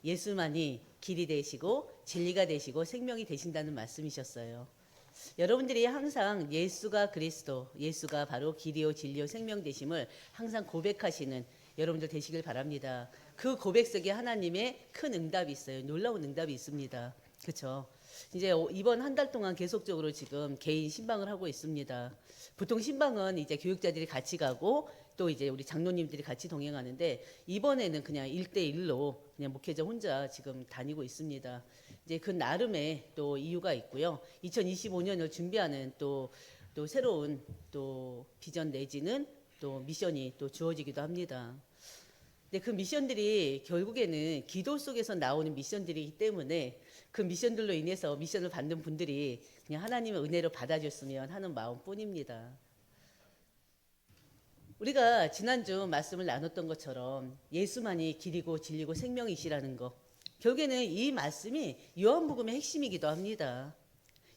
예수만이 길이 되시고 진리가 되시고 생명이 되신다는 말씀이셨어요. 여러분들이 항상 예수가 그리스도, 예수가 바로 길이요 진리요 생명 되심을 항상 고백하시는 여러분들 되시길 바랍니다. 그 고백 속에 하나님의 큰 응답이 있어요. 놀라운 응답이 있습니다. 그렇죠? 이제 이번 한 달 동안 계속적으로 지금 개인 신방을 하고 있습니다. 보통 신방은 이제 교육자들이 같이 가고 또 이제 우리 장로님들이 같이 동행하는데 이번에는 그냥 1대1로 그냥 목회자 혼자 지금 다니고 있습니다. 이제 그 나름의 또 이유가 있고요. 2025년을 준비하는 또 새로운 또 비전 내지는 또 미션이 또 주어지기도 합니다. 근데 그 미션들이 결국에는 기도 속에서 나오는 미션들이기 때문에 그 미션들로 인해서 미션을 받는 분들이 그냥 하나님의 은혜로 받아줬으면 하는 마음뿐입니다. 우리가 지난주 말씀을 나눴던 것처럼 예수만이 길이고 진리고 생명이시라는 거, 결국에는 이 말씀이 요한복음의 핵심이기도 합니다.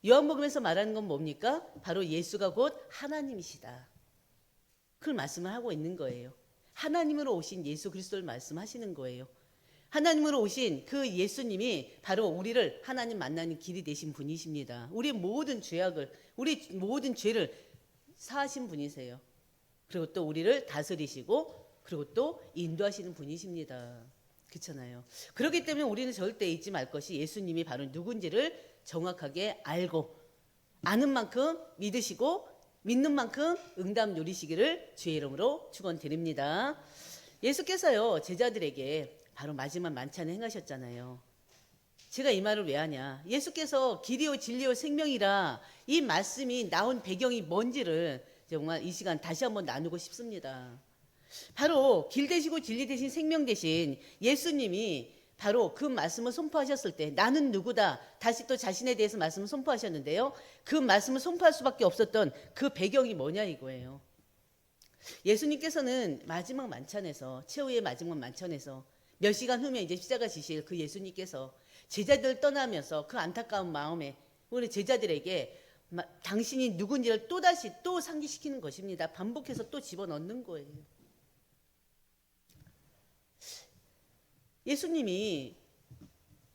요한복음에서 말하는 건 뭡니까? 바로 예수가 곧 하나님이시다. 그 말씀을 하고 있는 거예요. 하나님으로 오신 예수 그리스도를 말씀하시는 거예요. 하나님으로 오신 그 예수님이 바로 우리를 하나님 만나는 길이 되신 분이십니다. 우리 모든 죄악을, 우리 모든 죄를 사하신 분이세요. 그리고 또 우리를 다스리시고 그리고 또 인도하시는 분이십니다. 그렇잖아요. 그렇기 때문에 우리는 절대 잊지 말 것이 예수님이 바로 누군지를 정확하게 알고 아는 만큼 믿으시고 믿는 만큼 응답 누리시기를 주의 이름으로 축원드립니다. 예수께서요 제자들에게 바로 마지막 만찬을 행하셨잖아요. 제가 이 말을 왜 하냐? 예수께서 길이요 진리요 생명이라 이 말씀이 나온 배경이 뭔지를 정말 이 시간 다시 한번 나누고 싶습니다. 바로 길 되시고 진리 되신 생명 되신 예수님이 바로 그 말씀을 선포하셨을 때 나는 누구다 다시 또 자신에 대해서 말씀을 선포하셨는데요. 그 말씀을 선포할 수밖에 없었던 그 배경이 뭐냐 이거예요. 예수님께서는 마지막 만찬에서 최후의 마지막 만찬에서 몇 시간 후면 이제 십자가 지실 그 예수님께서 제자들 떠나면서 그 안타까운 마음에 우리 제자들에게 당신이 누군지를 또다시 또 상기시키는 것입니다. 반복해서 또 집어넣는 거예요. 예수님이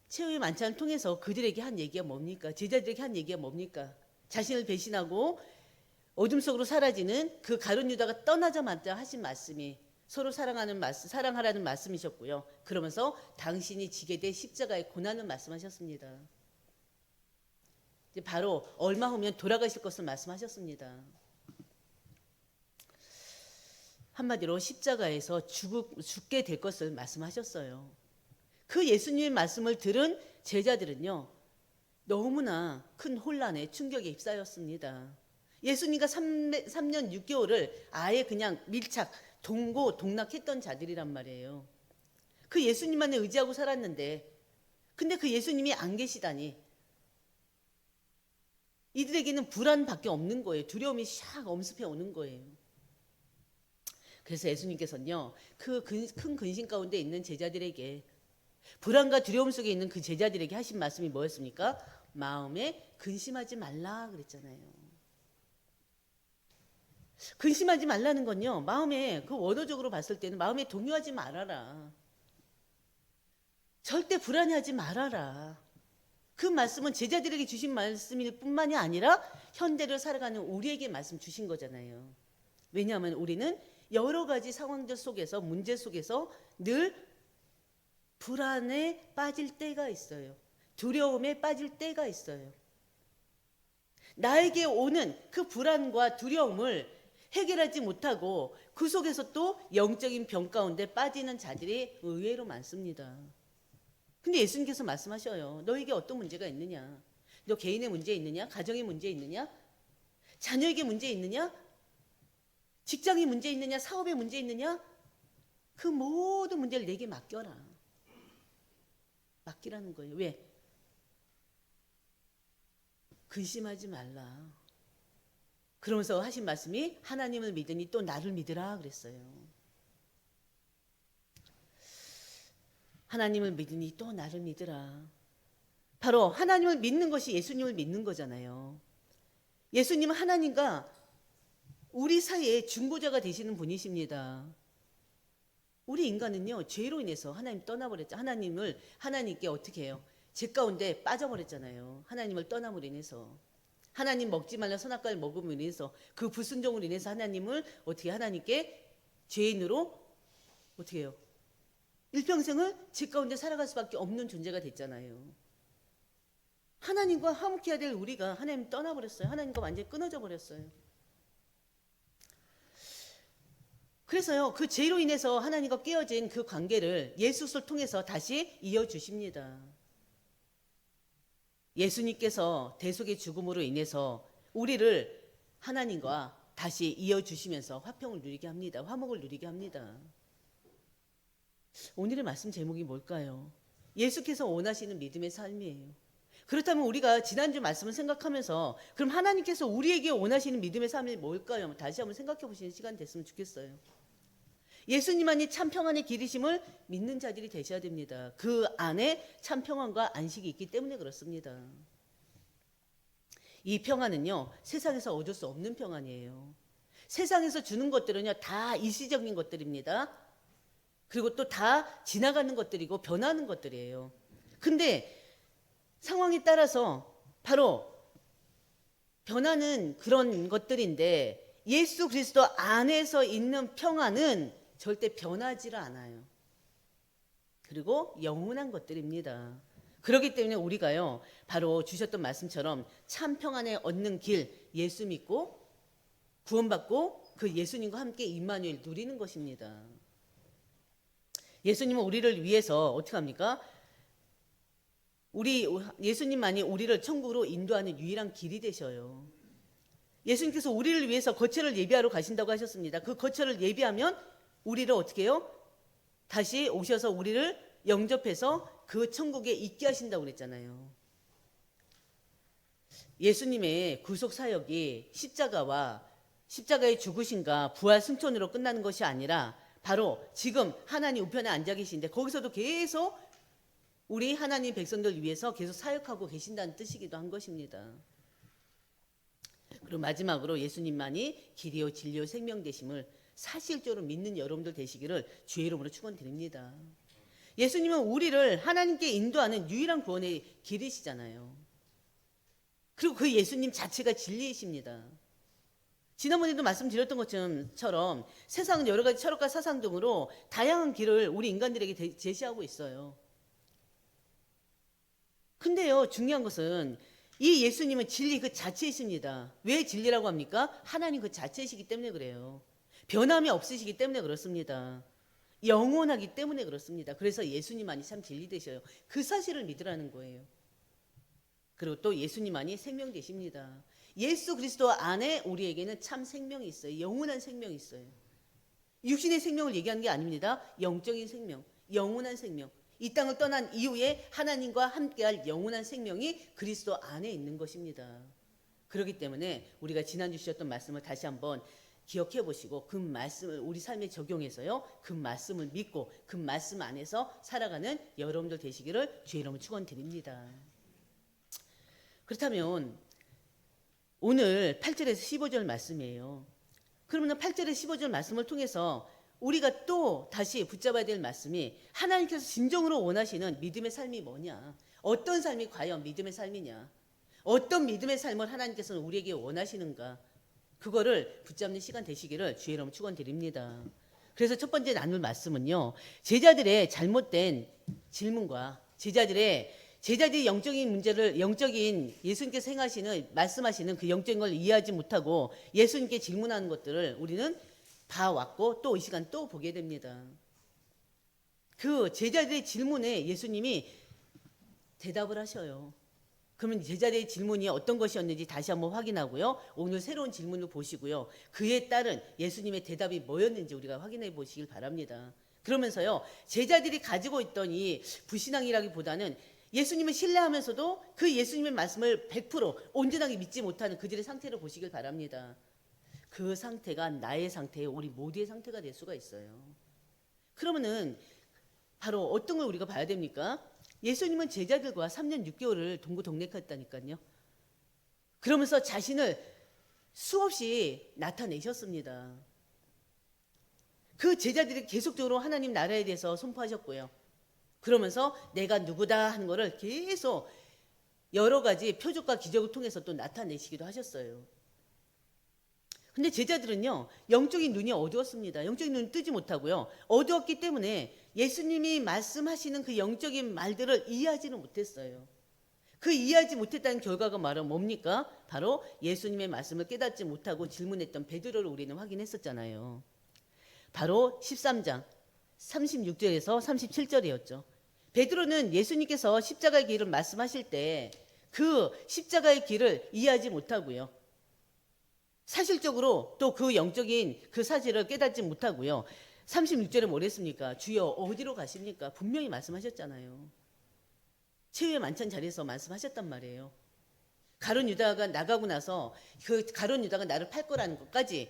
최후의 만찬을 통해서 그들에게 한 얘기가 뭡니까? 제자들에게 한 얘기가 뭡니까? 자신을 배신하고 어둠 속으로 사라지는 그 가룟 유다가 떠나자마자 하신 말씀이 서로 사랑하라는 말씀이셨고요. 그러면서 당신이 지게 될 십자가의 고난을 말씀하셨습니다. 이제 바로 얼마 후면 돌아가실 것을 말씀하셨습니다. 한마디로 십자가에서 죽게 될 것을 말씀하셨어요. 그 예수님의 말씀을 들은 제자들은요 너무나 큰 혼란에 충격에 휩싸였습니다. 예수님과 3년 6개월을 아예 그냥 밀착 동고동락했던 자들이란 말이에요. 그 예수님만을 의지하고 살았는데 근데 그 예수님이 안 계시다니 이들에게는 불안밖에 없는 거예요. 두려움이 샥 엄습해 오는 거예요. 그래서 예수님께서는요 그 큰 근심 가운데 있는 제자들에게 불안과 두려움 속에 있는 그 제자들에게 하신 말씀이 뭐였습니까? 마음에 근심하지 말라 그랬잖아요. 근심하지 말라는 건요 마음에 그 원어적으로 봤을 때는 마음에 동요하지 말아라. 절대 불안해하지 말아라. 그 말씀은 제자들에게 주신 말씀일 뿐만이 아니라 현대를 살아가는 우리에게 말씀 주신 거잖아요. 왜냐하면 우리는 여러 가지 상황들 속에서 문제 속에서 늘 불안에 빠질 때가 있어요. 두려움에 빠질 때가 있어요. 나에게 오는 그 불안과 두려움을 해결하지 못하고 그 속에서 또 영적인 병 가운데 빠지는 자들이 의외로 많습니다. 근데 예수님께서 말씀하셔요. 너에게 어떤 문제가 있느냐? 너 개인의 문제 있느냐? 가정의 문제 있느냐? 자녀에게 문제 있느냐? 직장의 문제 있느냐? 사업의 문제 있느냐? 그 모든 문제를 내게 맡겨라. 맡기라는 거예요. 왜? 근심하지 말라. 그러면서 하신 말씀이 하나님을 믿으니 또 나를 믿으라 그랬어요. 하나님을 믿으니 또 나를 믿으라. 바로 하나님을 믿는 것이 예수님을 믿는 거잖아요. 예수님은 하나님과 우리 사이에 중보자가 되시는 분이십니다. 우리 인간은요, 죄로 인해서 하나님 떠나버렸죠. 하나님께 어떻게 해요? 죄 가운데 빠져버렸잖아요. 하나님을 떠남으로 인해서. 하나님 먹지 말라 선악과를 먹음으로 인해서, 그 불순종으로 인해서 하나님을 어떻게, 하나님께 죄인으로 어떻게 해요? 일평생을 죄 가운데 살아갈 수밖에 없는 존재가 됐잖아요. 하나님과 화목해야 될 우리가 하나님 떠나버렸어요. 하나님과 완전히 끊어져 버렸어요. 그래서요, 그 죄로 인해서 하나님과 깨어진 그 관계를 예수를 통해서 다시 이어주십니다. 예수님께서 대속의 죽음으로 인해서 우리를 하나님과 다시 이어주시면서 화평을 누리게 합니다. 화목을 누리게 합니다. 오늘의 말씀 제목이 뭘까요? 예수께서 원하시는 믿음의 삶이에요. 그렇다면 우리가 지난주 말씀을 생각하면서 그럼 하나님께서 우리에게 원하시는 믿음의 삶이 뭘까요? 다시 한번 생각해 보시는 시간 됐으면 좋겠어요. 예수님만이 참 평안의 길이심을 믿는 자들이 되셔야 됩니다. 그 안에 참 평안과 안식이 있기 때문에 그렇습니다. 이 평안은요, 세상에서 얻을 수 없는 평안이에요. 세상에서 주는 것들은요, 다 일시적인 것들입니다. 그리고 또 다 지나가는 것들이고 변하는 것들이에요. 근데 상황에 따라서 바로 변하는 그런 것들인데, 예수 그리스도 안에서 있는 평안은 절대 변하지를 않아요. 그리고 영원한 것들입니다. 그렇기 때문에 우리가요, 바로 주셨던 말씀처럼 참 평안에 얻는 길, 예수 믿고 구원받고 그 예수님과 함께 임마누엘 누리는 것입니다. 예수님은 우리를 위해서 어떻게 합니까? 예수님만이 우리를 천국으로 인도하는 유일한 길이 되셔요. 예수님께서 우리를 위해서 거처를 예비하러 가신다고 하셨습니다. 그 거처를 예비하면 우리를 어떻게 해요? 다시 오셔서 우리를 영접해서 그 천국에 있게 하신다고 그랬잖아요. 예수님의 구속 사역이 십자가의 죽으심과 부활 승천으로 끝나는 것이 아니라 바로 지금 하나님 우편에 앉아 계신데 거기서도 계속 우리 하나님 백성들 위해서 계속 사역하고 계신다는 뜻이기도 한 것입니다. 그리고 마지막으로 예수님만이 길이요 진리요 생명 되심을 사실적으로 믿는 여러분들 되시기를 주의 이름으로 축원드립니다. 예수님은 우리를 하나님께 인도하는 유일한 구원의 길이시잖아요. 그리고 그 예수님 자체가 진리이십니다. 지난번에도 말씀드렸던 것처럼 세상은 여러 가지 철학과 사상 등으로 다양한 길을 우리 인간들에게 제시하고 있어요. 근데요, 중요한 것은 이 예수님은 진리 그 자체이십니다. 왜 진리라고 합니까? 하나님 그 자체이시기 때문에 그래요. 변함이 없으시기 때문에 그렇습니다. 영원하기 때문에 그렇습니다. 그래서 예수님만이 참 진리 되셔요. 그 사실을 믿으라는 거예요. 그리고 또 예수님만이 생명 되십니다. 예수 그리스도 안에 우리에게는 참 생명이 있어요. 영원한 생명이 있어요. 육신의 생명을 얘기하는 게 아닙니다. 영적인 생명, 영원한 생명. 이 땅을 떠난 이후에 하나님과 함께할 영원한 생명이 그리스도 안에 있는 것입니다. 그렇기 때문에 우리가 지난주 주셨던 말씀을 다시 한번 기억해 보시고 그 말씀을 우리 삶에 적용해서요, 그 말씀을 믿고 그 말씀 안에서 살아가는 여러분들 되시기를 주의 이름으로 축원드립니다. 그렇다면 오늘 8절에서 15절 말씀이에요. 그러면 8절에서 15절 말씀을 통해서 우리가 또 다시 붙잡아야 될 말씀이 하나님께서 진정으로 원하시는 믿음의 삶이 뭐냐, 어떤 삶이 과연 믿음의 삶이냐, 어떤 믿음의 삶을 하나님께서는 우리에게 원하시는가, 그거를 붙잡는 시간 되시기를 주의 이름으로 축원드립니다. 그래서 첫 번째 나눌 말씀은요, 제자들의 잘못된 질문과 제자들의 영적인 문제를, 영적인 예수님께서 말씀하시는 그 영적인 걸 이해하지 못하고 예수님께 질문하는 것들을 우리는 봐왔고 또 이 시간 또 보게 됩니다. 그 제자들의 질문에 예수님이 대답을 하셔요. 그러면 제자들의 질문이 어떤 것이었는지 다시 한번 확인하고요, 오늘 새로운 질문을 보시고요, 그에 따른 예수님의 대답이 뭐였는지 우리가 확인해 보시길 바랍니다. 그러면서요, 제자들이 가지고 있던 이 불신앙이라기보다는 예수님을 신뢰하면서도 그 예수님의 말씀을 100% 온전하게 믿지 못하는 그들의 상태를 보시길 바랍니다. 그 상태가 나의 상태예요. 우리 모두의 상태가 될 수가 있어요. 그러면은 바로 어떤 걸 우리가 봐야 됩니까? 예수님은 제자들과 3년 6개월을 동고동락했다니까요. 그러면서 자신을 수없이 나타내셨습니다. 그 제자들이 계속적으로 하나님 나라에 대해서 선포하셨고요. 그러면서 내가 누구다 하는 거를 계속 여러 가지 표적과 기적을 통해서 또 나타내시기도 하셨어요. 근데 제자들은요, 영적인 눈이 어두웠습니다. 영적인 눈이 뜨지 못하고요. 어두웠기 때문에 예수님이 말씀하시는 그 영적인 말들을 이해하지는 못했어요. 그 이해하지 못했다는 결과가 말은 뭡니까? 바로 예수님의 말씀을 깨닫지 못하고 질문했던 베드로를 우리는 확인했었잖아요. 바로 13장 36절에서 37절이었죠. 베드로는 예수님께서 십자가의 길을 말씀하실 때 그 십자가의 길을 이해하지 못하고요. 사실적으로 또 그 영적인 그 사실을 깨닫지 못하고요. 36절에 뭘 했습니까? 주여 어디로 가십니까? 분명히 말씀하셨잖아요. 최후의 만찬 자리에서 말씀하셨단 말이에요. 가룟 유다가 나가고 나서 그 가룟 유다가 나를 팔 거라는 것까지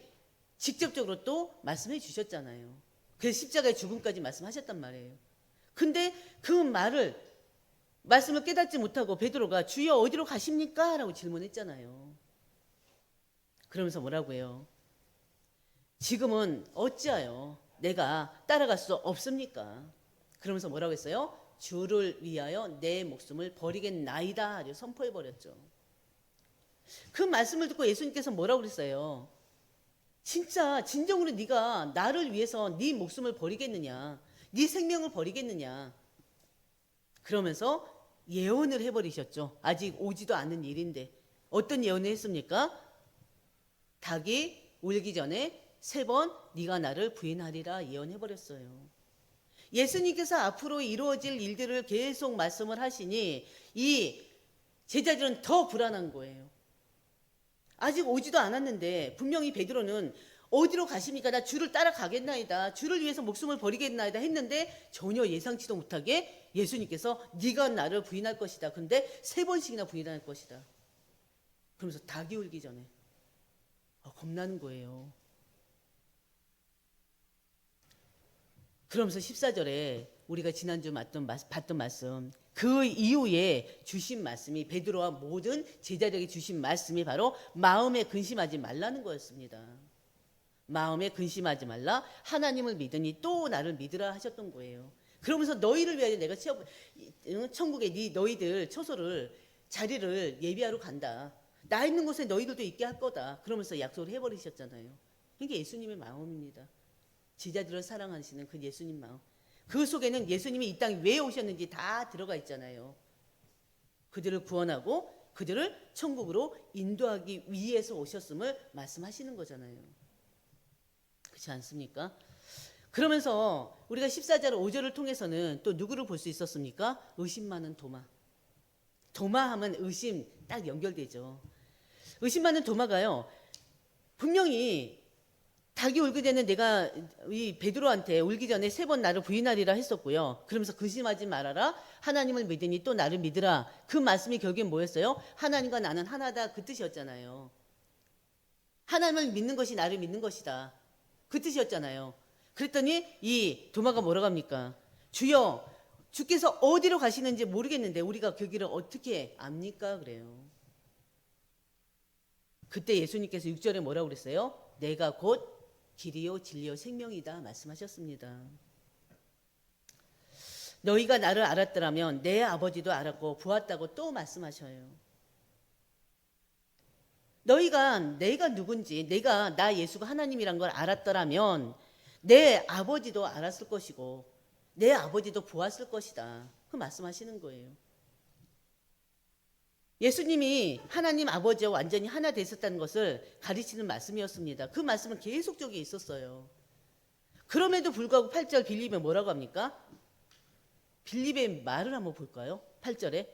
직접적으로 또 말씀해 주셨잖아요. 그래서 십자가의 죽음까지 말씀하셨단 말이에요. 근데 그 말씀을 깨닫지 못하고 베드로가 주여 어디로 가십니까? 라고 질문했잖아요. 그러면서 뭐라고 해요? 지금은 어찌하여 내가 따라갈 수 없습니까? 그러면서 뭐라고 했어요? 주를 위하여 내 목숨을 버리겠나이다 선포해버렸죠. 그 말씀을 듣고 예수님께서 뭐라고 그랬어요? 진짜 진정으로 네가 나를 위해서 네 목숨을 버리겠느냐, 네 생명을 버리겠느냐, 그러면서 예언을 해버리셨죠. 아직 오지도 않은 일인데. 어떤 예언을 했습니까? 닭이 울기 전에 3번 네가 나를 부인하리라 예언해버렸어요. 예수님께서 앞으로 이루어질 일들을 계속 말씀을 하시니 이 제자들은 더 불안한 거예요. 아직 오지도 않았는데 분명히 베드로는 어디로 가십니까? 나 주를 따라가겠나이다. 주를 위해서 목숨을 버리겠나이다 했는데 전혀 예상치도 못하게 예수님께서 네가 나를 부인할 것이다. 근데 3번씩이나 부인할 것이다. 그러면서 닭이 울기 전에 겁나는 거예요. 그러면서 14절에 우리가 지난주 봤던 말씀, 그 이후에 주신 말씀이, 베드로와 모든 제자들에게 주신 말씀이 바로 마음에 근심하지 말라는 거였습니다. 마음에 근심하지 말라, 하나님을 믿으니 또 나를 믿으라 하셨던 거예요. 그러면서 너희를 위하여 내가 천국에 너희들 처소를 자리를 예비하러 간다. 나 있는 곳에 너희들도 있게 할 거다. 그러면서 약속을 해버리셨잖아요. 이게 예수님의 마음입니다. 제자들을 사랑하시는 그 예수님 마음. 그 속에는 예수님이 이 땅에 왜 오셨는지 다 들어가 있잖아요. 그들을 구원하고 그들을 천국으로 인도하기 위해서 오셨음을 말씀하시는 거잖아요. 그렇지 않습니까? 그러면서 우리가 14절 5절을 통해서는 또 누구를 볼 수 있었습니까? 의심 많은 도마. 도마하면 의심 딱 연결되죠. 의심 많은 도마가요, 분명히 닭이 울기 전에 내가 이 베드로한테 울기 전에 3번 나를 부인하리라 했었고요. 그러면서 근심하지 말아라. 하나님을 믿으니 또 나를 믿으라. 그 말씀이 결국엔 뭐였어요? 하나님과 나는 하나다, 그 뜻이었잖아요. 하나님을 믿는 것이 나를 믿는 것이다, 그 뜻이었잖아요. 그랬더니 이 도마가 뭐라고 합니까? 주여, 주께서 어디로 가시는지 모르겠는데 우리가 그 길을 어떻게 압니까? 그래요. 그때 예수님께서 6절에 뭐라고 그랬어요? 내가 곧 길이요 진리요 생명이다 말씀하셨습니다. 너희가 나를 알았더라면 내 아버지도 알았고 보았다고 또 말씀하셔요. 내가 누군지, 나 예수가 하나님이란 걸 알았더라면 내 아버지도 알았을 것이고 내 아버지도 보았을 것이다, 그 말씀하시는 거예요. 예수님이 하나님 아버지와 완전히 하나 되셨다는 것을 가르치는 말씀이었습니다. 그 말씀은 계속적으로 있었어요. 그럼에도 불구하고 8절 빌립에 뭐라고 합니까? 빌립의 말을 한번 볼까요? 8절에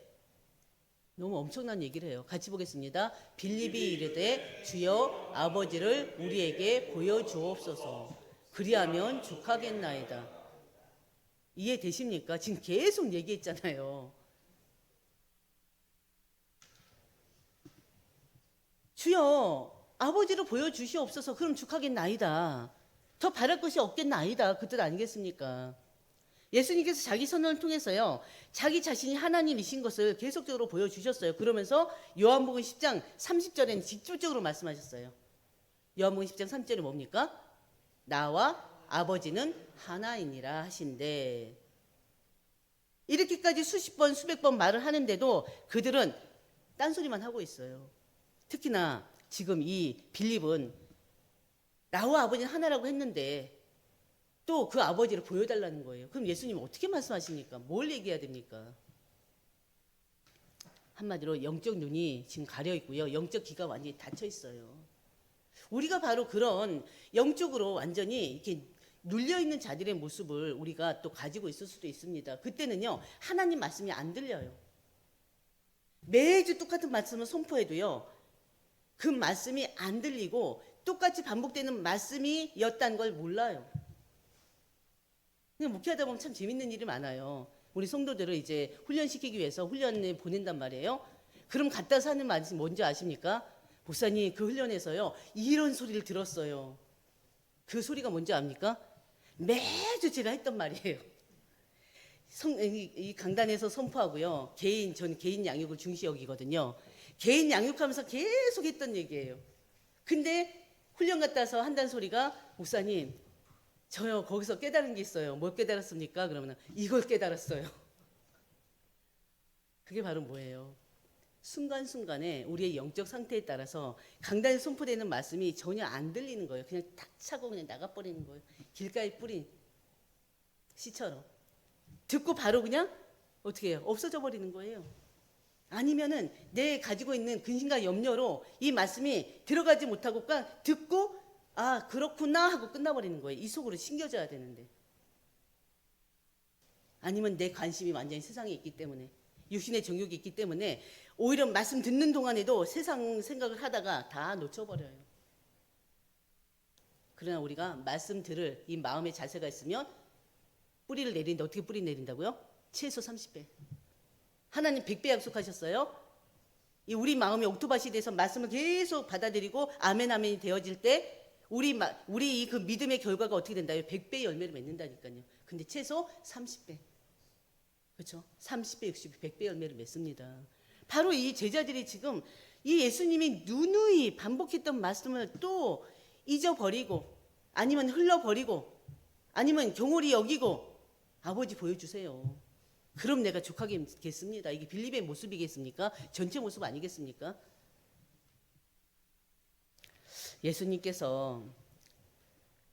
너무 엄청난 얘기를 해요. 같이 보겠습니다. 빌립이 이르되 주여 아버지를 우리에게 보여주옵소서. 그리하면 족하겠나이다. 이해되십니까? 지금 계속 얘기했잖아요. 주여 아버지를 보여주시옵소서. 그럼 족하겠나이다. 더 바랄 것이 없겠나이다, 그 뜻 아니겠습니까? 예수님께서 자기 선언을 통해서요, 자기 자신이 하나님이신 것을 계속적으로 보여주셨어요. 그러면서 요한복음 10장 30절에는 직접적으로 말씀하셨어요. 요한복음 10장 3절이 뭡니까? 나와 아버지는 하나이니라 하신대. 이렇게까지 수십 번 수백 번 말을 하는데도 그들은 딴소리만 하고 있어요. 특히나 지금 이 빌립은 나와 아버지는 하나라고 했는데 또 그 아버지를 보여달라는 거예요. 그럼 예수님 어떻게 말씀하십니까? 뭘 얘기해야 됩니까? 한마디로 영적 눈이 지금 가려 있고요. 영적 귀가 완전히 닫혀 있어요. 우리가 바로 그런 영적으로 완전히 이렇게 눌려 있는 자들의 모습을 우리가 또 가지고 있을 수도 있습니다. 그때는요, 하나님 말씀이 안 들려요. 매주 똑같은 말씀을 선포해도요, 그 말씀이 안 들리고 똑같이 반복되는 말씀이었다는 걸 몰라요. 그냥 목회하다 보면 참 재밌는 일이 많아요. 우리 성도들을 이제 훈련시키기 위해서 훈련에 보낸단 말이에요. 그럼 갔다 사는 말씀이 뭔지 아십니까? 목사님, 그 훈련에서요, 이런 소리를 들었어요. 그 소리가 뭔지 압니까? 매주 제가 했던 말이에요. 이 강단에서 선포하고요. 전 개인 양육을 중시 여기거든요. 개인 양육하면서 계속 했던 얘기예요. 근데 훈련 갔다 와서 한다는 소리가, 목사님, 저요, 거기서 깨달은 게 있어요. 뭘 깨달았습니까? 그러면 이걸 깨달았어요. 그게 바로 뭐예요? 순간순간에 우리의 영적 상태에 따라서 강단에 선포되는 말씀이 전혀 안 들리는 거예요. 그냥 탁 차고 그냥 나가버리는 거예요. 길가에 뿌린 씨처럼. 듣고 바로 그냥 어떻게 해요? 없어져 버리는 거예요. 아니면은 내 가지고 있는 근심과 염려로 이 말씀이 들어가지 못하고 그냥 듣고 아 그렇구나 하고 끝나버리는 거예요. 이 속으로 심겨져야 되는데. 아니면 내 관심이 완전히 세상에 있기 때문에 육신의 정욕이 있기 때문에 오히려 말씀 듣는 동안에도 세상 생각을 하다가 다 놓쳐버려요. 그러나 우리가 말씀 들을 이 마음의 자세가 있으면 뿌리를 내리는데 어떻게 뿌리 내린다고요? 최소 30배. 하나님 100배 약속하셨어요. 이 우리 마음이 옥토밭이 돼서 말씀을 계속 받아들이고 아멘 아멘이 되어질 때 우리 그 믿음의 결과가 어떻게 된다요? 100배의 열매를 맺는다니까요. 근데 최소 30배. 그렇죠? 30배, 60배, 100배 열매를 맺습니다. 바로 이 제자들이 지금 이 예수님이 누누이 반복했던 말씀을 또 잊어버리고 아니면 흘러버리고 아니면 경홀히 여기고 아버지 보여주세요. 그럼 내가 족하겠습니다. 이게 빌립의 모습이겠습니까? 전체 모습 아니겠습니까? 예수님께서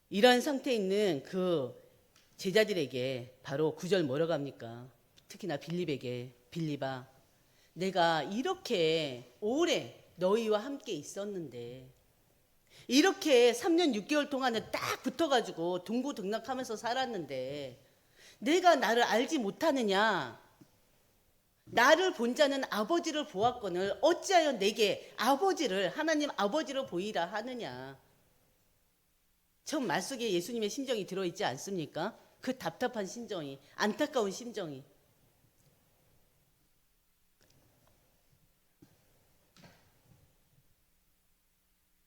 이러한 상태에 있는 그 제자들에게 바로 9절 뭐라고 합니까? 특히나 빌립에게 빌립아 내가 이렇게 오래 너희와 함께 있었는데 이렇게 3년 6개월 동안에 딱 붙어가지고 동고동락하면서 살았는데 내가 나를 알지 못하느냐? 나를 본 자는 아버지를 보았거늘 어찌하여 내게 아버지를 하나님 아버지를 보이라 하느냐? 처음 말 속에 예수님의 심정이 들어있지 않습니까? 그 답답한 심정이 안타까운 심정이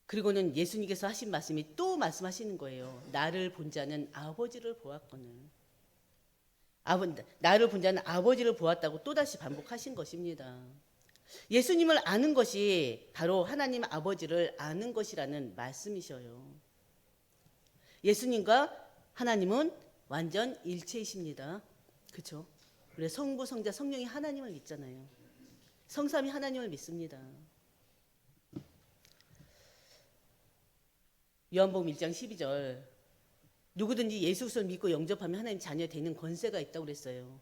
그리고는 예수님께서 하신 말씀이 또 말씀하시는 거예요. 나를 본 자는 아버지를 보았거늘 나를 본 자는 아버지를 보았다고 또다시 반복하신 것입니다. 예수님을 아는 것이 바로 하나님 아버지를 아는 것이라는 말씀이셔요. 예수님과 하나님은 완전 일체이십니다. 그렇죠? 우리 성부, 성자, 성령이 하나님을 믿잖아요. 성삼이 하나님을 믿습니다. 요한복음 1장 12절 누구든지 예수 그리스도를 믿고 영접하면 하나님 자녀 되는 권세가 있다고 그랬어요.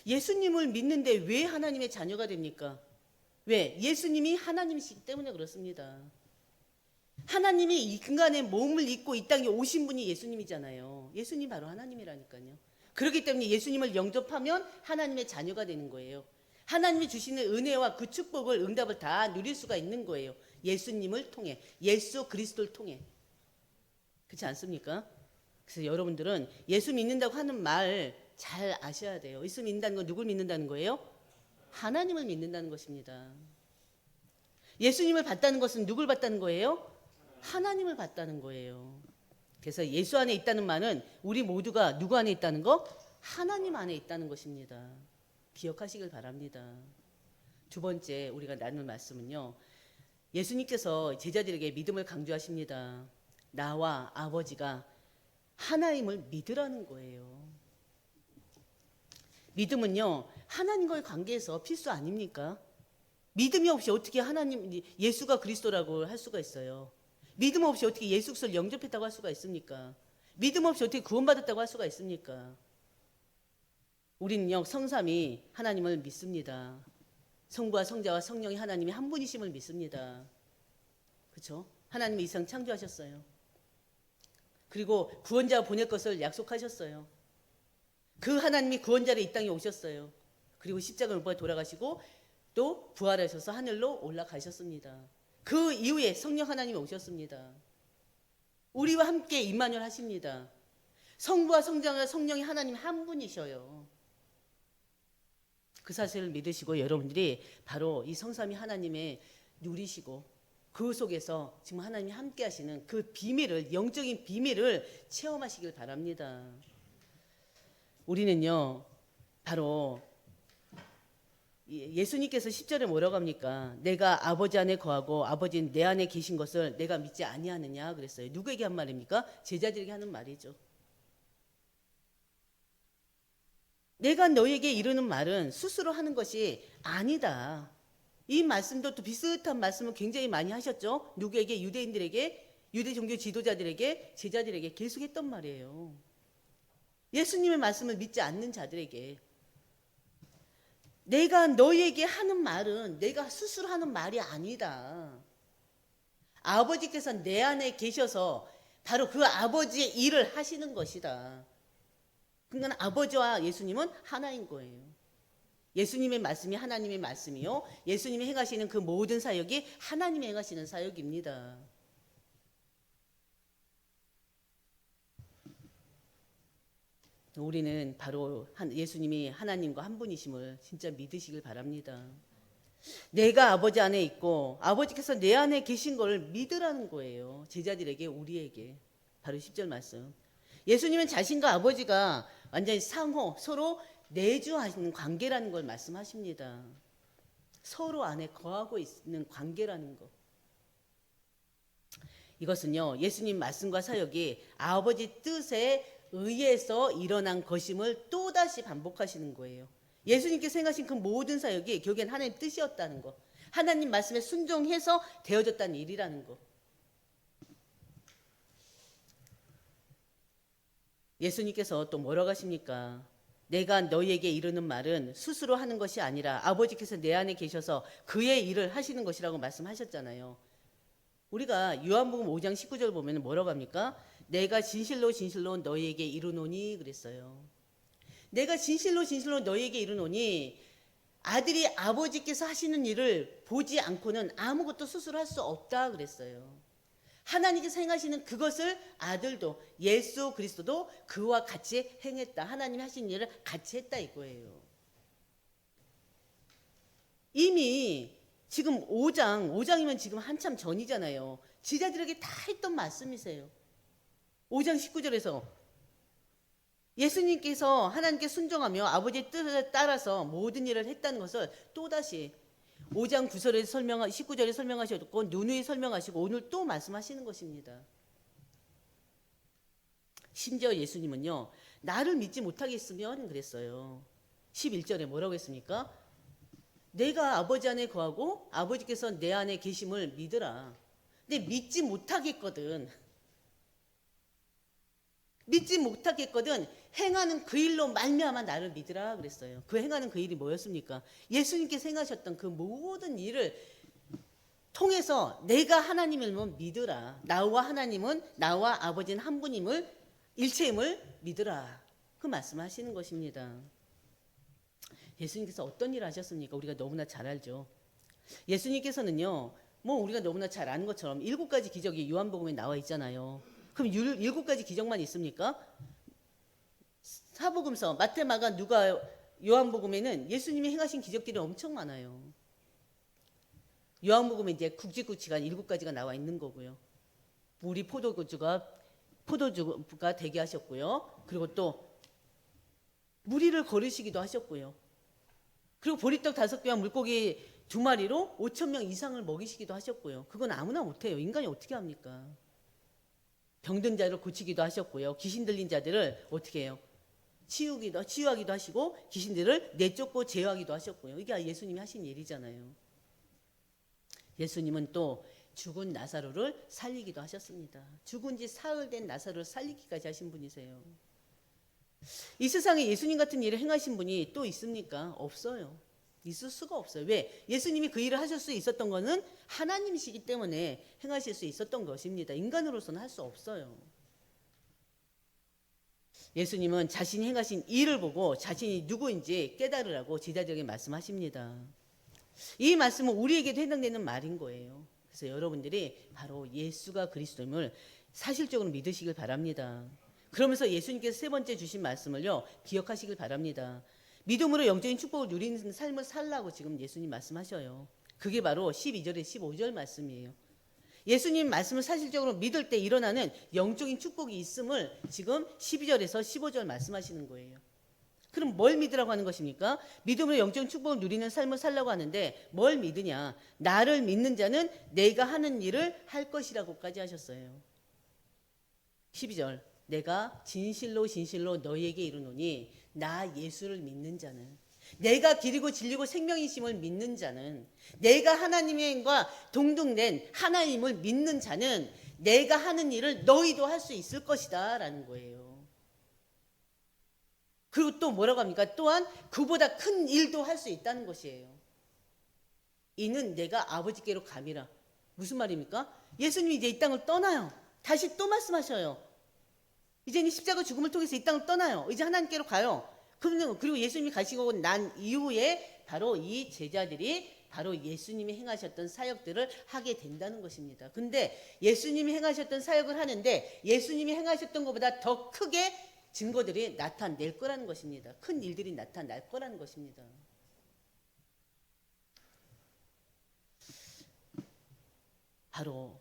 예수님을 믿는데 왜 하나님의 자녀가 됩니까? 왜? 예수님이 하나님이시기 때문에 그렇습니다. 하나님이 이 인간의 몸을 입고 이 땅에 오신 분이 예수님이잖아요. 예수님 바로 하나님이라니까요. 그렇기 때문에 예수님을 영접하면 하나님의 자녀가 되는 거예요. 하나님이 주시는 은혜와 그 축복을 응답을 다 누릴 수가 있는 거예요. 예수님을 통해 예수 그리스도를 통해 그렇지 않습니까? 그래서 여러분들은 예수 믿는다고 하는 말 잘 아셔야 돼요. 예수 믿는다는 건 누굴 믿는다는 거예요? 하나님을 믿는다는 것입니다. 예수님을 받다는 것은 누굴 받다는 거예요? 하나님을 받다는 거예요. 그래서 예수 안에 있다는 말은 우리 모두가 누구 안에 있다는 거? 하나님 안에 있다는 것입니다. 기억하시길 바랍니다. 두 번째 우리가 나눌 말씀은요. 예수님께서 제자들에게 믿음을 강조하십니다. 나와 아버지가 하나님을 믿으라는 거예요. 믿음은요, 하나님과의 관계에서 필수 아닙니까? 믿음이 없이 어떻게 하나님, 예수가 그리스도라고 할 수가 있어요? 믿음 없이 어떻게 예수 그리스도를 영접했다고 할 수가 있습니까? 믿음 없이 어떻게 구원받았다고 할 수가 있습니까? 우리는요, 성삼위 하나님을 믿습니다. 성부와 성자와 성령이 하나님이 한 분이심을 믿습니다. 그렇죠? 하나님이 이 세상 창조하셨어요. 그리고 구원자 보낼 것을 약속하셨어요. 그 하나님이 구원자로 이 땅에 오셨어요. 그리고 십자가를 못 박아 돌아가시고 또 부활하셔서 하늘로 올라가셨습니다. 그 이후에 성령 하나님이 오셨습니다. 우리와 함께 임마누엘 하십니다. 성부와 성자와 성령이 하나님 한 분이셔요. 그 사실을 믿으시고 여러분들이 바로 이 성삼위 하나님의 누리시고 그 속에서 지금 하나님이 함께 하시는 그 비밀을, 영적인 비밀을 체험하시길 바랍니다. 우리는요, 바로 예수님께서 10절에 뭐라고 합니까? 내가 아버지 안에 거하고 아버지는 내 안에 계신 것을 내가 믿지 아니하느냐 그랬어요. 누구에게 한 말입니까? 제자들에게 하는 말이죠. 내가 너에게 이르는 말은 스스로 하는 것이 아니다. 이 말씀도 또 비슷한 말씀을 굉장히 많이 하셨죠. 누구에게? 유대인들에게, 유대 종교 지도자들에게, 제자들에게 계속했던 말이에요. 예수님의 말씀을 믿지 않는 자들에게 내가 너에게 하는 말은 내가 스스로 하는 말이 아니다. 아버지께서 내 안에 계셔서 바로 그 아버지의 일을 하시는 것이다. 그러니까 아버지와 예수님은 하나인 거예요. 예수님의 말씀이 하나님의 말씀이요. 예수님이 행하시는 그 모든 사역이 하나님이 행하시는 사역입니다. 우리는 바로 예수님이 하나님과 한 분이심을 진짜 믿으시길 바랍니다. 내가 아버지 안에 있고 아버지께서 내 안에 계신 걸 믿으라는 거예요. 제자들에게, 우리에게. 바로 10절 말씀. 예수님은 자신과 아버지가 완전히 상호, 서로 내주하시는 관계라는 걸 말씀하십니다. 서로 안에 거하고 있는 관계라는 것. 이것은요, 예수님 말씀과 사역이 아버지 뜻에 의해서 일어난 것임을 또다시 반복하시는 거예요. 예수님께서 행하신 그 모든 사역이 결국엔 하나님 뜻이었다는 것. 하나님 말씀에 순종해서 되어졌다는 일이라는 것. 예수님께서 또 뭐라고 하십니까? 내가 너희에게 이르는 말은 스스로 하는 것이 아니라 아버지께서 내 안에 계셔서 그의 일을 하시는 것이라고 말씀하셨잖아요. 우리가 요한복음 5장 19절 보면 뭐라고 합니까? 내가 진실로 진실로 너희에게 이르노니 그랬어요. 내가 진실로 진실로 너희에게 이르노니 아들이 아버지께서 하시는 일을 보지 않고는 아무것도 스스로 할 수 없다 그랬어요. 하나님께서 행하시는 그것을 아들도 예수 그리스도도 그와 같이 행했다. 하나님이 하신 일을 같이 했다 이거예요. 이미 지금 5장이면 지금 한참 전이잖아요. 제자들에게 다 했던 말씀이세요. 5장 19절에서 예수님께서 하나님께 순종하며 아버지의 뜻에 따라서 모든 일을 했다는 것을 또다시 5장 9절에 19절에 설명하셨고 누누이 설명하시고 오늘 또 말씀하시는 것입니다. 심지어 예수님은요, 나를 믿지 못하겠으면 그랬어요. 11절에 뭐라고 했습니까? 내가 아버지 안에 거하고 아버지께서 내 안에 계심을 믿으라. 근데 믿지 못하겠거든. 행하는 그 일로 말미암아 나를 믿으라 그랬어요. 그 행하는 그 일이 뭐였습니까? 예수님께서 행하셨던 그 모든 일을 통해서 내가 하나님을 믿으라. 나와 하나님은, 나와 아버지는 한 분임을, 일체임을 믿으라. 그 말씀하시는 것입니다. 예수님께서 어떤 일을 하셨습니까? 우리가 너무나 잘 알죠. 예수님께서는요, 뭐 우리가 너무나 잘 아는 것처럼 7가지 기적이 요한복음에 나와 있잖아요. 그럼 7가지 기적만 있습니까? 사복음서, 마태, 마가, 누가, 요한복음에는 예수님이 행하신 기적들이 엄청 많아요. 요한복음에 이제 굵직굵직한 7가지가 나와 있는 거고요. 물이 포도주가 되게 하셨고요. 그리고 또 무리를 거르시기도 하셨고요. 그리고 보리떡 5개와 물고기 2마리로 5,000명 이상을 먹이시기도 하셨고요. 그건 아무나 못해요. 인간이 어떻게 합니까? 병든 자를 고치기도 하셨고요. 귀신 들린 자들을 어떻게 해요? 치유하기도 하시고 귀신들을 내쫓고 제어하기도 하셨고요. 이게 예수님이 하신 일이잖아요. 예수님은 또 죽은 나사로를 살리기도 하셨습니다. 죽은 지 사흘 된 나사로를 살리기까지 하신 분이세요. 이 세상에 예수님 같은 일을 행하신 분이 또 있습니까? 없어요. 있을 수가 없어요. 왜? 예수님이 그 일을 하실 수 있었던 것은 하나님이시기 때문에 행하실 수 있었던 것입니다. 인간으로서는 할 수 없어요. 예수님은 자신이 행하신 일을 보고 자신이 누구인지 깨달으라고 제자들에게 말씀하십니다. 이 말씀은 우리에게도 해당되는 말인 거예요. 그래서 여러분들이 바로 예수가 그리스도임을 사실적으로 믿으시길 바랍니다. 그러면서 예수님께서 세 번째 주신 말씀을요, 기억하시길 바랍니다. 믿음으로 영적인 축복을 누리는 삶을 살라고 지금 예수님 말씀하셔요. 그게 바로 12절에 15절 말씀이에요. 예수님 말씀을 사실적으로 믿을 때 일어나는 영적인 축복이 있음을 지금 12절에서 15절 말씀하시는 거예요. 그럼 뭘 믿으라고 하는 것입니까? 믿음으로 영적인 축복을 누리는 삶을 살라고 하는데 뭘 믿으냐? 나를 믿는 자는 내가 하는 일을 할 것이라고까지 하셨어요. 12절, 내가 진실로 진실로 너희에게 이르노니 나 예수를 믿는 자는, 내가 길이고 진리고 생명이심을 믿는 자는, 내가 하나님과 동등된 하나님을 믿는 자는 내가 하는 일을 너희도 할 수 있을 것이다 라는 거예요. 그리고 또 뭐라고 합니까? 또한 그보다 큰 일도 할 수 있다는 것이에요. 이는 내가 아버지께로 감이라. 무슨 말입니까? 예수님이 이제 이 땅을 떠나요. 다시 또 말씀하셔요. 이제는 십자가 죽음을 통해서 이 땅을 떠나요. 이제 하나님께로 가요. 그리고 예수님이 가시고 난 이후에 바로 이 제자들이 바로 예수님이 행하셨던 사역들을 하게 된다는 것입니다. 근데 예수님이 행하셨던 사역을 하는데 예수님이 행하셨던 것보다 더 크게 증거들이 나타낼 거라는 것입니다. 큰 일들이 나타날 거라는 것입니다. 바로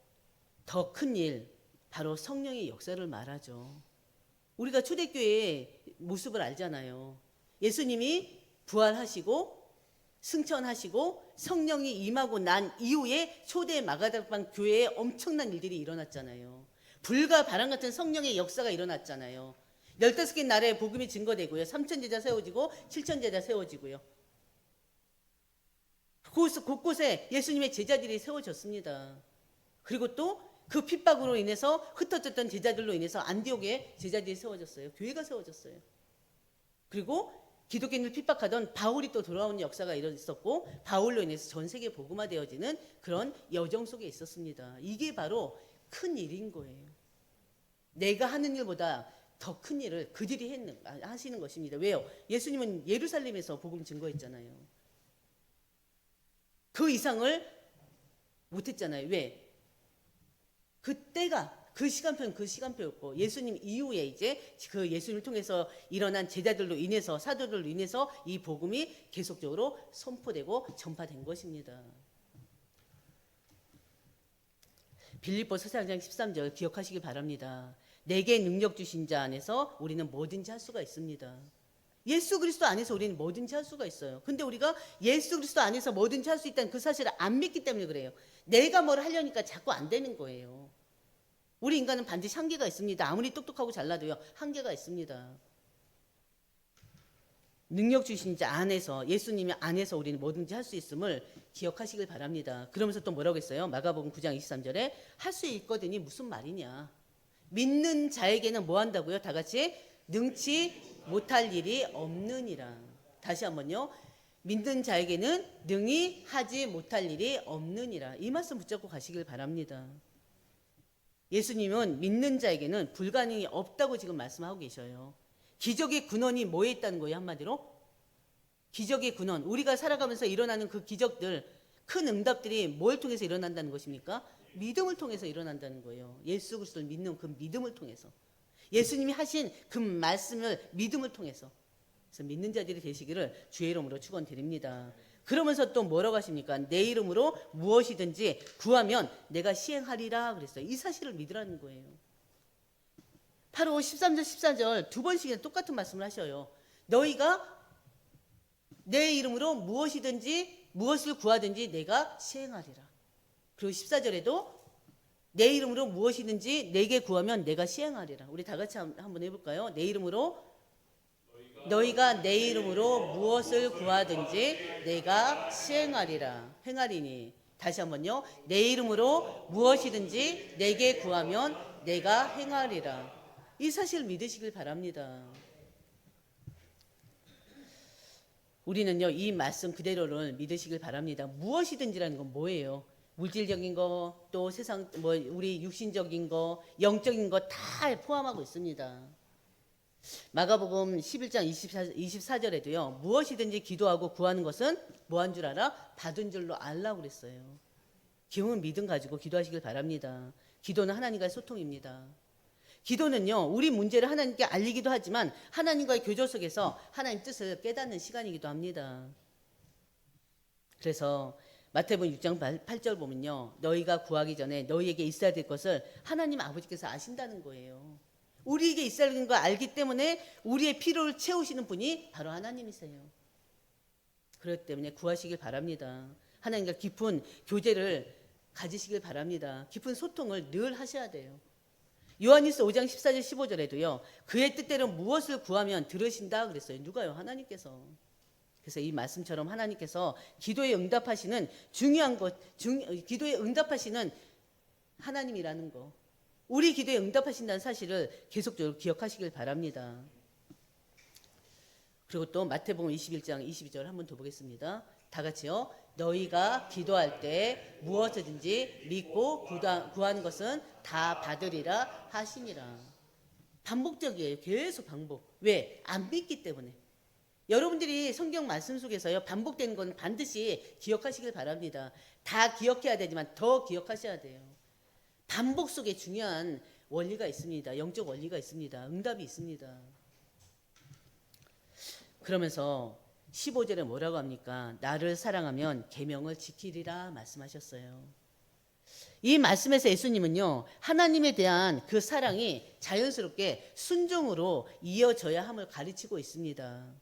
더 큰 일, 바로 성령의 역사를 말하죠. 우리가 초대교회의 모습을 알잖아요. 예수님이 부활하시고 승천하시고 성령이 임하고 난 이후에 초대 마가다방 교회에 엄청난 일들이 일어났잖아요. 불과 바람 같은 성령의 역사가 일어났잖아요. 15개 나라에 복음이 증거되고요. 3,000제자 세워지고 7,000제자 세워지고요. 곳곳에 예수님의 제자들이 세워졌습니다. 그리고 또 그 핍박으로 인해서 흩어졌던 제자들로 인해서 안디옥에 제자들이 세워졌어요. 교회가 세워졌어요. 그리고 기독교인을 핍박하던 바울이 또 돌아오는 역사가 있었고 바울로 인해서 전 세계 복음화되어지는 그런 여정 속에 있었습니다. 이게 바로 큰 일인 거예요. 내가 하는 일보다 더 큰 일을 그들이 하시는 것입니다. 왜요? 예수님은 예루살렘에서 복음 증거했잖아요. 그 이상을 못했잖아요. 왜? 그때가 그 시간표였고 예수님 이후에 이제 그 예수님을 통해서 일어난 제자들로 인해서 사도들로 인해서 이 복음이 계속적으로 선포되고 전파된 것입니다. 빌립보서 4장 13절 기억하시기 바랍니다. 내게 능력 주신 자 안에서 우리는 뭐든지 할 수가 있습니다. 예수 그리스도 안에서 우리는 뭐든지 할 수가 있어요. 근데 우리가 예수 그리스도 안에서 뭐든지 할 수 있다는 그 사실을 안 믿기 때문에 그래요. 내가 뭘 하려니까 자꾸 안 되는 거예요. 우리 인간은 반드시 한계가 있습니다. 아무리 똑똑하고 잘나도요. 한계가 있습니다. 능력 주신 자 안에서 예수님이 안에서 우리는 뭐든지 할 수 있음을 기억하시길 바랍니다. 그러면서 또 뭐라고 했어요? 마가복음 9장 23절에 할 수 있거든이 무슨 말이냐? 믿는 자에게는 뭐 한다고요? 다 같이 능치 못할 일이 없느니라. 다시 한번요. 믿는 자에게는 능히 하지 못할 일이 없느니라. 이 말씀 붙잡고 가시길 바랍니다. 예수님은 믿는 자에게는 불가능이 없다고 지금 말씀하고 계셔요. 기적의 근원이 뭐에 있다는 거예요? 한마디로 기적의 근원, 우리가 살아가면서 일어나는 그 기적들, 큰 응답들이 뭘 통해서 일어난다는 것입니까? 믿음을 통해서 일어난다는 거예요. 예수 그리스도를 믿는 그 믿음을 통해서, 예수님이 하신 그 말씀을 믿음을 통해서. 그래서 믿는 자들이 되시기를 주의 이름으로 축원드립니다. 그러면서 또 뭐라고 하십니까? 내 이름으로 무엇이든지 구하면 내가 시행하리라 그랬어요. 이 사실을 믿으라는 거예요. 바로 13절 14절 두 번씩이나 똑같은 말씀을 하셔요. 너희가 내 이름으로 무엇이든지 무엇을 구하든지 내가 시행하리라. 그리고 14절에도 내 이름으로 무엇이든지 내게 구하면 내가 시행하리라. 우리 다 같이 한번 해볼까요? 내 이름으로 너희가 내 이름으로 무엇을 구하든지 내가 시행하리라. 행하리니. 다시 한번요. 내 이름으로 무엇이든지 내게 구하면 내가 행하리라. 이 사실을 믿으시길 바랍니다. 우리는요, 이 말씀 그대로를 믿으시길 바랍니다. 무엇이든지라는 건 뭐예요? 물질적인 거, 또 세상, 우리 육신적인 거, 영적인 거 다 포함하고 있습니다. 마가복음 11장 24절에도요, 무엇이든지 기도하고 구하는 것은 뭐 한 줄 알아? 받은 줄로 알라고 그랬어요. 기본 믿음 가지고 기도하시길 바랍니다. 기도는 하나님과의 소통입니다. 기도는요, 우리 문제를 하나님께 알리기도 하지만 하나님과의 교조 속에서 하나님 뜻을 깨닫는 시간이기도 합니다. 그래서 마태복음 6장 8절 보면요, 너희가 구하기 전에 너희에게 있어야 될 것을 하나님 아버지께서 아신다는 거예요. 우리에게 있어야 되는 걸 알기 때문에 우리의 필요를 채우시는 분이 바로 하나님이세요. 그렇기 때문에 구하시길 바랍니다. 하나님과 깊은 교제를 가지시길 바랍니다. 깊은 소통을 늘 하셔야 돼요. 요한일서 5장 14절 15절에도요. 그의 뜻대로 무엇을 구하면 들으신다 그랬어요. 누가요? 하나님께서. 그래서 이 말씀처럼 하나님께서 기도에 응답하시는 중요한 것, 기도에 응답하시는 하나님이라는 거. 우리 기도에 응답하신다는 사실을 계속적으로 기억하시길 바랍니다. 그리고 또 마태복음 21장 22절 한번 더 보겠습니다. 다 같이요. 너희가 기도할 때 무엇이든지 믿고 구하는 것은 다 받으리라 하시니라. 반복적이에요. 계속 반복. 왜? 안 믿기 때문에. 여러분들이 성경 말씀 속에서요, 반복되는 건 반드시 기억하시길 바랍니다. 다 기억해야 되지만 더 기억하셔야 돼요. 반복 속에 중요한 원리가 있습니다. 영적 원리가 있습니다. 응답이 있습니다. 그러면서 15절에 뭐라고 합니까? 나를 사랑하면 계명을 지키리라 말씀하셨어요. 이 말씀에서 예수님은요, 하나님에 대한 그 사랑이 자연스럽게 순종으로 이어져야 함을 가르치고 있습니다.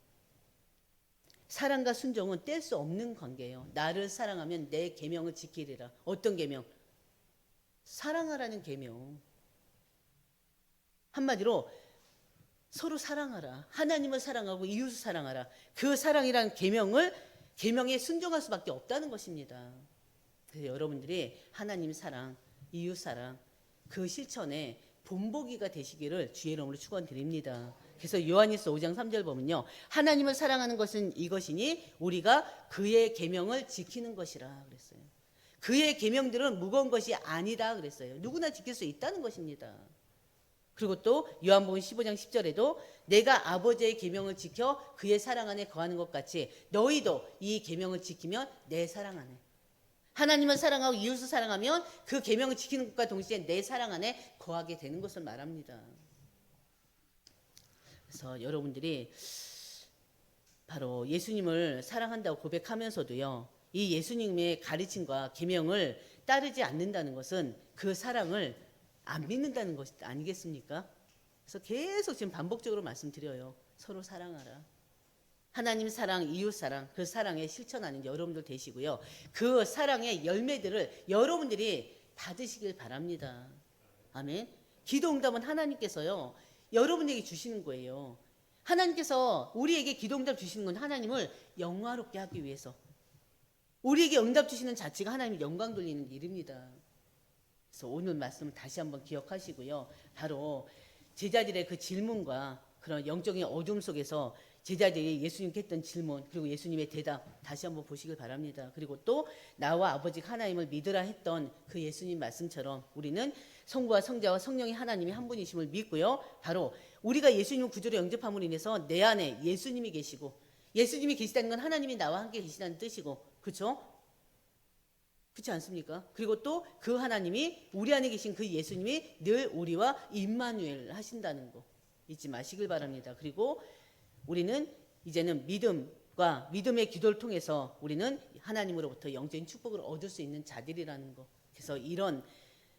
사랑과 순종은 뗄 수 없는 관계예요. 나를 사랑하면 내 계명을 지키리라. 어떤 계명? 사랑하라는 계명. 한마디로 서로 사랑하라. 하나님을 사랑하고 이웃을 사랑하라. 그 사랑이란 계명에 순종할 수밖에 없다는 것입니다. 그래서 여러분들이 하나님 사랑, 이웃 사랑, 그 실천에 본보기가 되시기를 주의 이름으로 축원드립니다. 그래서 요한일서 5장 3절 보면요, 하나님을 사랑하는 것은 이것이니 우리가 그의 계명을 지키는 것이라 그랬어요. 그의 계명들은 무거운 것이 아니다 그랬어요. 누구나 지킬 수 있다는 것입니다. 그리고 또 요한복음 15장 10절에도 내가 아버지의 계명을 지켜 그의 사랑 안에 거하는 것 같이 너희도 이 계명을 지키면 내 사랑 안에, 하나님을 사랑하고 이웃을 사랑하면 그 계명을 지키는 것과 동시에 내 사랑 안에 거하게 되는 것을 말합니다. 그래서 여러분들이 바로 예수님을 사랑한다고 고백하면서도요, 이 예수님의 가르침과 계명을 따르지 않는다는 것은 그 사랑을 안 믿는다는 것이 아니겠습니까? 그래서 계속 지금 반복적으로 말씀드려요. 서로 사랑하라. 하나님 사랑, 이웃 사랑, 그 사랑에 실천하는 여러분들 되시고요. 그 사랑의 열매들을 여러분들이 받으시길 바랍니다. 아멘. 기도 응답은 하나님께서요, 여러분에게 주시는 거예요. 하나님께서 우리에게 기도 응답 주시는 건 하나님을 영화롭게 하기 위해서. 우리에게 응답 주시는 자체가 하나님의 영광 돌리는 일입니다. 그래서 오늘 말씀을 다시 한번 기억하시고요. 바로 제자들의 그 질문과 그런 영적인 어둠 속에서 제자들이 예수님께 했던 질문, 그리고 예수님의 대답 다시 한번 보시길 바랍니다. 그리고 또 나와 아버지 하나님을 믿으라 했던 그 예수님 말씀처럼 우리는 성부와 성자와 성령의 하나님이 한 분이심을 믿고요. 바로 우리가 예수님을 구주로 영접함으로 인해서 내 안에 예수님이 계시고, 예수님이 계시다는 건 하나님이 나와 함께 계시다는 뜻이고, 그렇죠? 그렇지 않습니까? 그리고 또 그 하나님이 우리 안에 계신 그 예수님이 늘 우리와 임마누엘 하신다는 거 잊지 마시길 바랍니다. 그리고 우리는 이제는 믿음과 믿음의 기도를 통해서 우리는 하나님으로부터 영적인 축복을 얻을 수 있는 자들이라는 거. 그래서 이런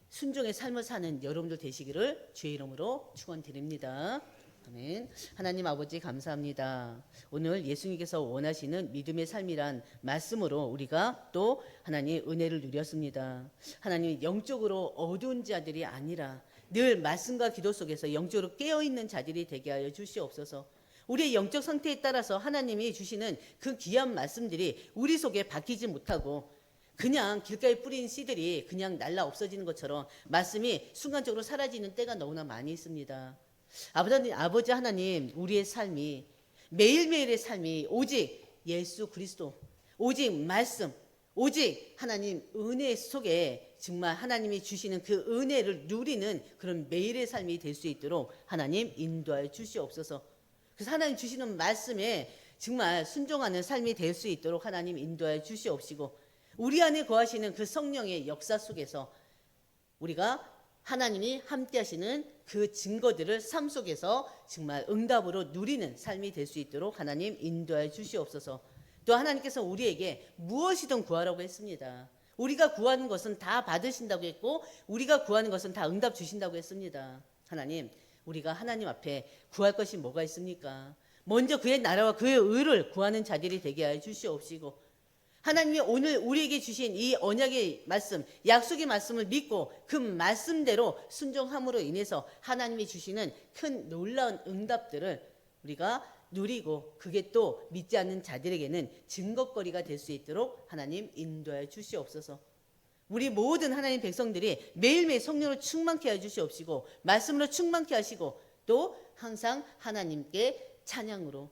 순종의 삶을 사는 여러분들 되시기를 주의 이름으로 축원드립니다. 아멘. 하나님 아버지 감사합니다. 오늘 예수님께서 원하시는 믿음의 삶이란 말씀으로 우리가 또 하나님 은혜를 누렸습니다. 하나님 영적으로 어두운 자들이 아니라 늘 말씀과 기도 속에서 영적으로 깨어있는 자들이 되게 하여 주시옵소서. 우리의 영적 상태에 따라서 하나님이 주시는 그 귀한 말씀들이 우리 속에 박히지 못하고 그냥 길가에 뿌린 씨들이 그냥 날라 없어지는 것처럼 말씀이 순간적으로 사라지는 때가 너무나 많이 있습니다. 아버지 하나님, 우리의 삶이 매일매일의 삶이 오직 예수 그리스도, 오직 말씀, 오직 하나님 은혜 속에 정말 하나님이 주시는 그 은혜를 누리는 그런 매일의 삶이 될 수 있도록 하나님 인도하여 주시옵소서. 그래서 하나님 주시는 말씀에 정말 순종하는 삶이 될 수 있도록 하나님 인도하여 주시옵시고, 우리 안에 거하시는 그 성령의 역사 속에서 우리가 하나님이 함께 하시는 그 증거들을 삶 속에서 정말 응답으로 누리는 삶이 될 수 있도록 하나님 인도하여 주시옵소서. 또 하나님께서 우리에게 무엇이든 구하라고 했습니다. 우리가 구하는 것은 다 받으신다고 했고 우리가 구하는 것은 다 응답 주신다고 했습니다. 하나님, 우리가 하나님 앞에 구할 것이 뭐가 있습니까? 먼저 그의 나라와 그의 의를 구하는 자들이 되게 하여 주시옵시고, 하나님이 오늘 우리에게 주신 이 언약의 말씀, 약속의 말씀을 믿고 그 말씀대로 순종함으로 인해서 하나님이 주시는 큰 놀라운 응답들을 우리가 누리고 그게 또 믿지 않는 자들에게는 증거거리가 될 수 있도록 하나님 인도하여 주시옵소서. 우리 모든 하나님 백성들이 매일매일 성령으로 충만케 하여 주시옵시고 말씀으로 충만케 하시고 또 항상 하나님께 찬양으로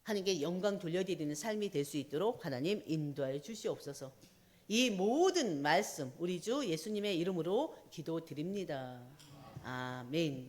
하나님께 영광 돌려드리는 삶이 될 수 있도록 하나님 인도하여 주시옵소서. 이 모든 말씀 우리 주 예수님의 이름으로 기도드립니다. 아멘.